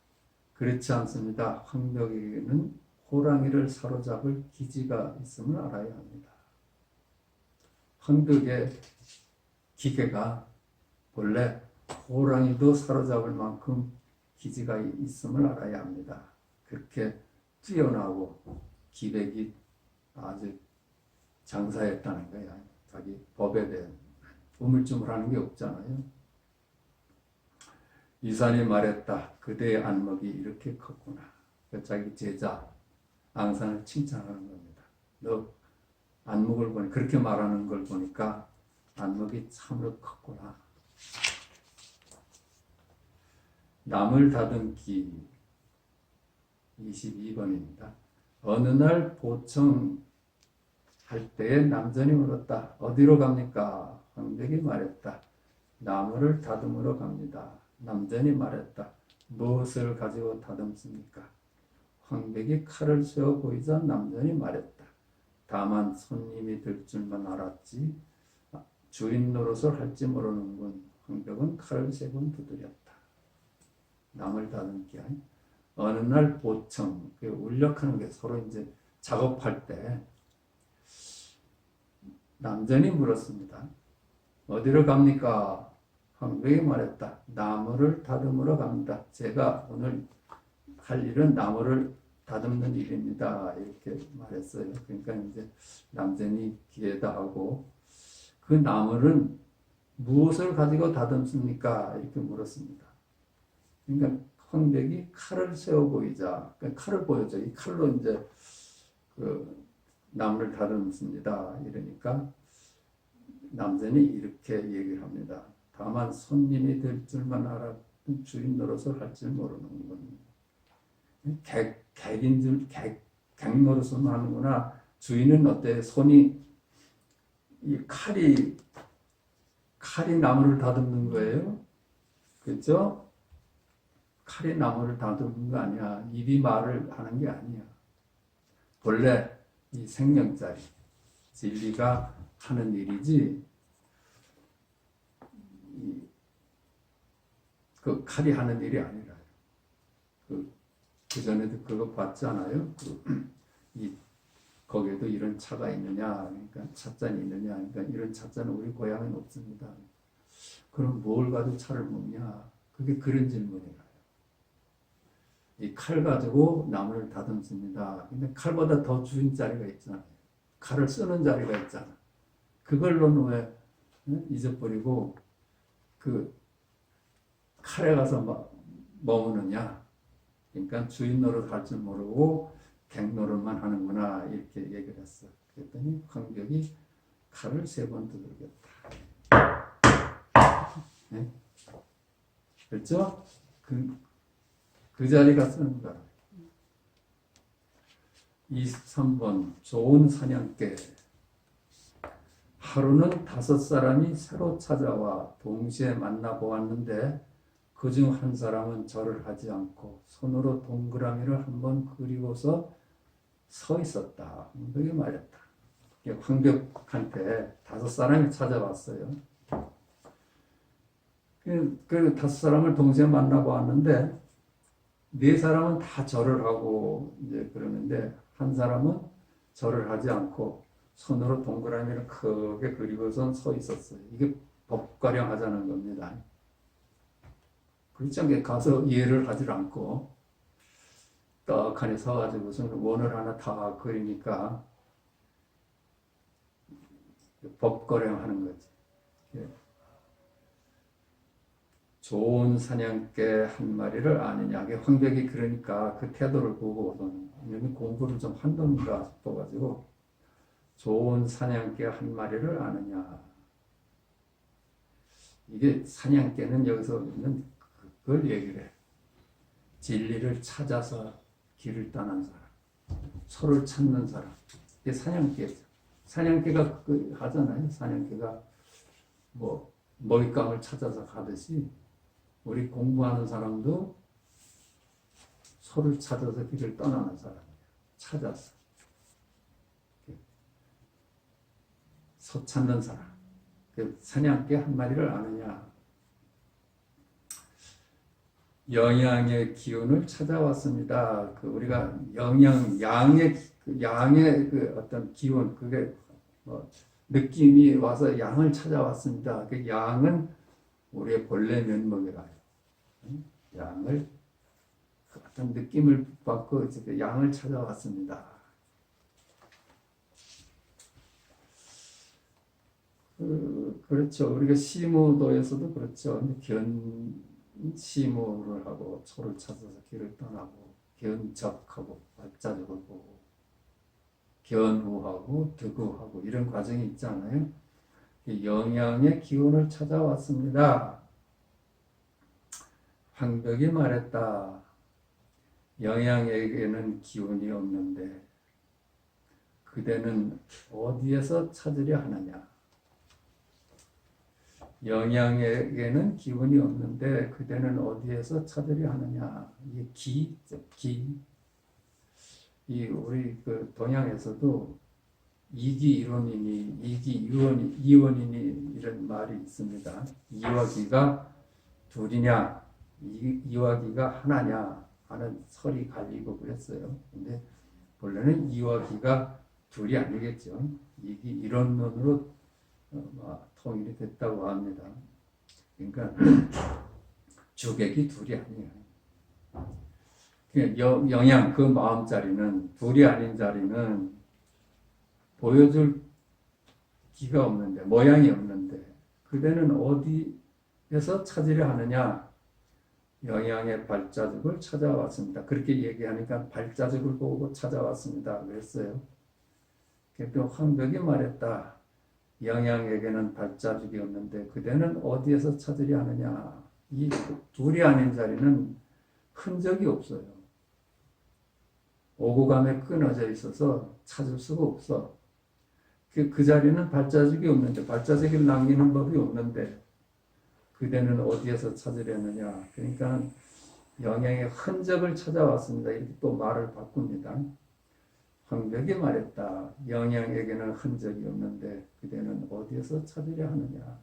그렇지 않습니다. 황덕에게는 호랑이를 사로잡을 기지가 있음을 알아야 합니다. 황덕의 기계가 본래 호랑이도 사로잡을 만큼 기지가 있음을 알아야 합니다. 그렇게 뛰어나고 기백이 아주 장사했다는 거야. 자기 법에 대한 우물쭈물하는 게 없잖아요. 이산이 말했다. 그대의 안목이 이렇게 컸구나. 자기 제자 앙산을 칭찬하는 겁니다. 너 안목을 보니 그렇게 말하는 걸 보니까 안목이 참으로 컸구나. 남을 다듬기 22번입니다. 어느 날 보청할 때에 남전이 물었다. 어디로 갑니까? 황백이 말했다. 나무를 다듬으러 갑니다. 남전이 말했다. 무엇을 가지고 다듬습니까? 황백이 칼을 세워 보이자 남전이 말했다. 다만 손님이 될 줄만 알았지 주인 노릇을 할지 모르는군. 황백은 칼을 3번 두드렸다. 남을 다듬기 아니? 어느 날 보청, 울력하는 게 서로 이제 작업할 때 남전이 물었습니다. 어디로 갑니까? 황백이 말했다. 나무를 다듬으러 갑니다. 제가 오늘 할 일은 나무를 다듬는 일입니다. 이렇게 말했어요. 그러니까 이제 남전이 기회다 하고 그 나무는 무엇을 가지고 다듬습니까? 이렇게 물었습니다. 그러니까 황백이 칼을 세워 보이자, 그러니까 칼을 보여줘. 이 칼로 이제 그 나무를 다듬습니다. 이러니까 남전이 이렇게 얘기를 합니다. 다만 손님이 될 줄만 알았던 주인 노릇을 할 줄 모르는군. 객인 줄, 객 노릇을 하는구나. 주인은 어때? 손이, 이 칼이 나무를 다듬는 거예요. 그렇죠? 칼이 나무를 다듬는 거 아니야. 입이 말을 하는 게 아니야. 본래 이 생명자리, 진리가 하는 일이지, 그 칼이 하는 일이 아니라. 그 전에도 그거 봤잖아요. 거기에도 이런 차가 있느냐, 그러니까 찻잔이 있느냐, 그러니까 이런 찻잔은 우리 고향엔 없습니다. 그럼 뭘 가지고 차를 먹냐? 그게 그런 질문이에요. 이 칼 가지고 나무를 다듬습니다. 근데 칼보다 더 주인 자리가 있잖아요. 칼을 쓰는 자리가 있잖아. 그걸로는 왜 잊어버리고 그 칼에 가서 머무느냐? 그러니까 주인 노릇 할 줄 모르고 객 노릇만 하는구나 이렇게 얘기를 했어. 그랬더니 황벽이 칼을 3번 두들겼다. 네? 그렇죠? 그 자리가 쓰는 거야. 23번 좋은 사냥개. 하루는 5사람이 새로 찾아와 동시에 만나보았는데 그중 한 사람은 절을 하지 않고 손으로 동그라미를 한번 그리고서 서 있었다. 그게 말했다. 황벽한테 5사람이 찾아왔어요. 그 5사람을 동시에 만나보았는데 4사람은 다 절을 하고 이제 그러는데 한 사람은 절을 하지 않고 손으로 동그라미를 크게 그리고선 서 있었어요. 이게 법가령 하자는 겁니다. 그렇지 않게 가서 이해를 하지 않고 떡하니 서가지고선 원을 하나 다 그리니까 법거령 하는 거지. 좋은 사냥개 한 마리를 아느냐. 황벽이 그러니까 그 태도를 보고는 공부를 좀 한던가 싶어가지고 좋은 사냥개 한 마리를 아느냐. 이게 사냥개는 여기서 있는 그걸 얘기를 해. 진리를 찾아서 길을 떠난 사람, 소를 찾는 사람. 이게 사냥개죠. 사냥개가 하잖아요. 사냥개가 뭐 먹잇감을 찾아서 가듯이 우리 공부하는 사람도 소를 찾아서 길을 떠나는 사람이에요. 찾아서. 소 찾는 사람. 사냥개 한 마리를 아느냐. 영양의 기운을 찾아왔습니다. 우리가 양의 어떤 기운, 그게 느낌이 와서 양을 찾아왔습니다. 그 양은 우리의 본래 면목이라요. 양을 어떤 느낌을 받고 양을 찾아왔습니다. 그렇죠. 우리가 시무도에서도 그렇죠. 시무를 하고 소를 찾아서 길을 떠나고 견적하고 발자국을 보고 견우하고 득우하고 이런 과정이 있잖아요. 영양의 기운을 찾아왔습니다. 황벽이 말했다. 영양에게는 기운이 없는데 그대는 어디에서 찾으려 하느냐. 영양에게는 기운이 없는데 그대는 어디에서 찾으려 하느냐. 이게 기죠, 기. 이 우리 그 동양에서도 이기 이론이니 이기 이원이니 이런 말이 있습니다. 이와 기가 둘이냐, 이와 기가 하나냐 하는 설이 갈리고 그랬어요. 근데 본래는 이와 기가 둘이 아니겠죠. 이기 이론론으로 통일이 됐다고 합니다. 그러니까 주객이 둘이 아니에요. 영양 그 마음자리는 둘이 아닌 자리는 보여줄 기가 없는데 모양이 없는데 그대는 어디에서 찾으려 하느냐. 영양의 발자국을 찾아왔습니다. 그렇게 얘기하니까 발자국을 보고 찾아왔습니다. 그랬어요. 또 황벽이 말했다. 영양에게는 발자국이 없는데 그대는 어디에서 찾으려 하느냐. 이 둘이 아닌 자리는 흔적이 없어요. 오고감에 끊어져 있어서 찾을 수가 없어. 그 자리는 발자국이 없는데 발자국을 남기는 법이 없는데 그대는 어디에서 찾으려느냐. 그러니까 영양의 흔적을 찾아왔습니다. 이렇게 또 말을 바꿉니다. 황벽이 말했다. 영양에게는 흔적이 없는데 그대는 어디에서 찾으려 하느냐.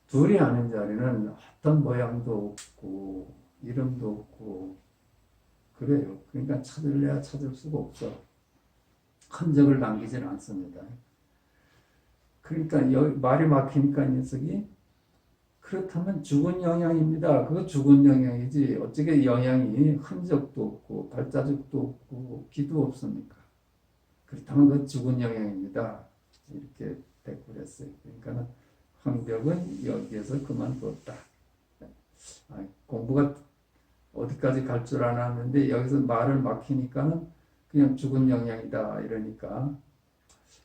둘이 아닌 자리는 어떤 모양도 없고 이름도 없고 그래요. 그러니까 찾을래야 찾을 수가 없어. 흔적을 남기지는 않습니다. 그러니까 말이 막히니까 이 녀석이 그렇다면 죽은 영양입니다. 그거 죽은 영양이지 어떻게 영양이 흔적도 없고 발자국도 없고 기도 없습니까? 그렇다면 그건 죽은 영양입니다. 이렇게 대꾸를 했어요. 그러니까 황벽은 여기에서 그만두었다. 공부가 어디까지 갈 줄 알았는데 여기서 말을 막히니까는 그냥 죽은 영양이다 이러니까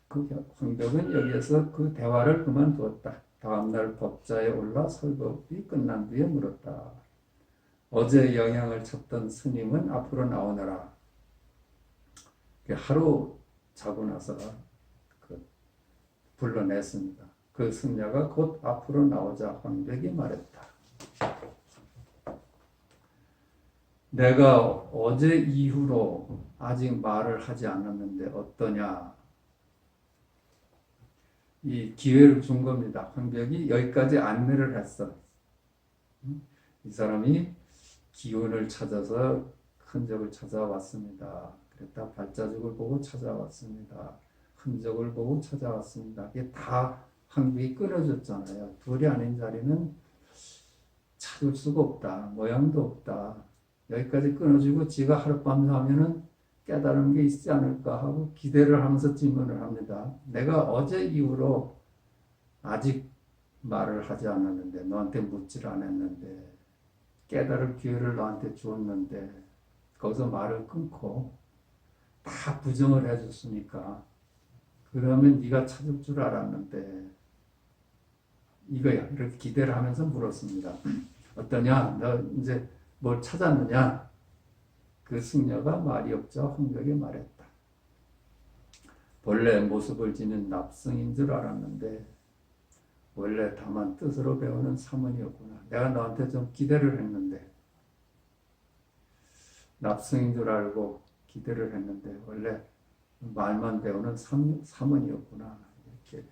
그 황벽은 여기에서 그 대화를 그만두었다. 다음날 법자에 올라 설법이 끝난 뒤에 물었다. 어제 영양을 찾던 스님은 앞으로 나오너라. 하루 자고 나서 불러냈습니다. 그 승려가 곧 앞으로 나오자 황벽이 말했다. 내가 어제 이후로 아직 말을 하지 않았는데 어떠냐. 이 기회를 준 겁니다. 황벽이 여기까지 안내를 했어. 이 사람이 기운을 찾아서 흔적을 찾아왔습니다. 그랬다 발자국을 보고 찾아왔습니다. 흔적을 보고 찾아왔습니다. 이게 다 황벽이 끊어졌잖아요. 둘이 아닌 자리는 찾을 수가 없다. 모양도 없다. 여기까지 끊어지고 지가 하룻밤 자면은 깨달은 게 있지 않을까 하고 기대를 하면서 질문을 합니다. 내가 어제 이후로 아직 말을 하지 않았는데 너한테 묻지를 않았는데 깨달을 기회를 너한테 주었는데 거기서 말을 끊고 다 부정을 해줬으니까 그러면 네가 찾을 줄 알았는데 이거야. 이렇게 기대를 하면서 물었습니다. 어떠냐? 너 이제 뭘 찾았느냐? 그 승려가 말이 없자 황벽이 말했다. 본래 모습을 지닌 납승인 줄 알았는데 원래 다만 뜻으로 배우는 사문이었구나. 내가 너한테 좀 기대를 했는데 납승인 줄 알고 기대를 했는데 원래 말만 배우는 사문이었구나. 이렇게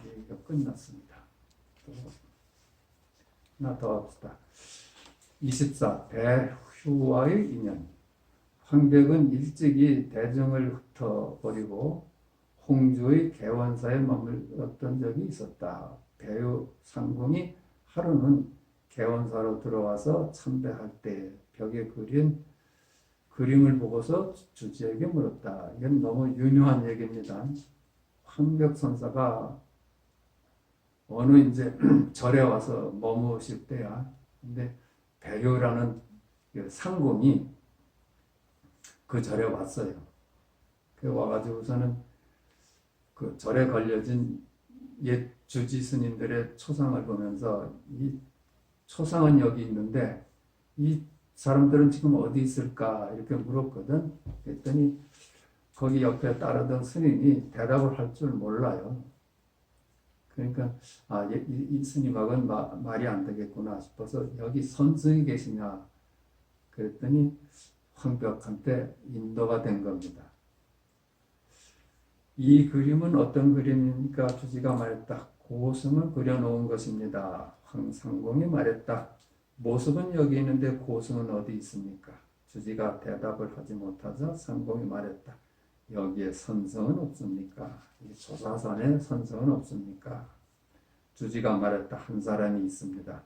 얘기가 끝났습니다. 하나 더 합시다. 24. 대휴와의 인연. 황벽은 일찍이 대정을 흩어버리고 홍주의 개원사에 머물렀던 적이 있었다. 대휴 상궁이 하루는 개원사로 들어와서 참배할 때 벽에 그린 그림을 보고서 주지에게 물었다. 이건 너무 유명한 얘기입니다. 황벽선사가 어느 이제 절에 와서 머무실 때야. 근데 배유라는 그 상공이 그 절에 왔어요. 그 와가지고서는 그 절에 걸려진 옛 주지 스님들의 초상을 보면서 이 초상은 여기 있는데 이 사람들은 지금 어디 있을까 이렇게 물었거든. 그랬더니 거기 옆에 따르던 스님이 대답을 할 줄 몰라요. 그러니까 이 스님하고는 말이 안 되겠구나 싶어서 여기 선승이 계시냐 그랬더니 황벽한테 인도가 된 겁니다. 이 그림은 어떤 그림입니까? 주지가 말했다. 고승을 그려놓은 것입니다. 황상공이 말했다. 모습은 여기 있는데 고승은 어디 있습니까? 주지가 대답을 하지 못하자 상공이 말했다. 여기에 선성은 없습니까? 이 조사산에 선성은 없습니까? 주지가 말했다. 한 사람이 있습니다.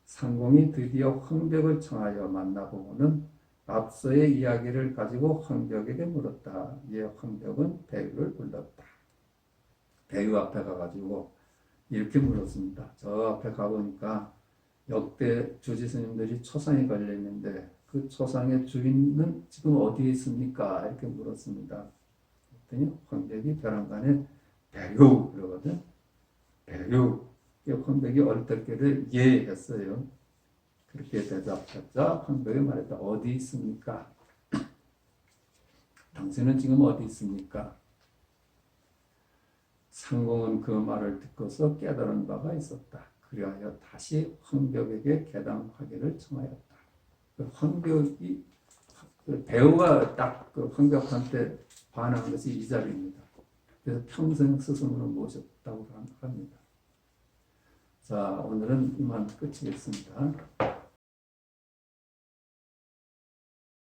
상공이 드디어 황벽을 청하여 만나보고는 앞서의 이야기를 가지고 황벽에게 물었다. 이에 황벽은 배유를 불렀다. 배유 앞에 가가지고 이렇게 물었습니다. 저 앞에 가보니까 역대 주지 스님들이 초상에 걸려있는데 그 초상의 주인은 지금 어디에 있습니까? 이렇게 물었습니다. 그랬더니 황벽이 벼랑간에 배유 그러거든. 배유. 황벽이 얼떨결에 예 했어요. 그렇게 대답했자 황벽이 말했다. 어디 있습니까? 당신은 지금 어디 있습니까? 상공은 그 말을 듣고서 깨달은 바가 있었다. 그리하여 다시 황벽에게 개당하기를 청하였다. 그 황벽이 그 배우가 딱 그 황벽한테 반한 것이 이 자리입니다. 그래서 평생 스승으로 모셨다고 합니다. 자, 오늘은 이만 끝이겠습니다.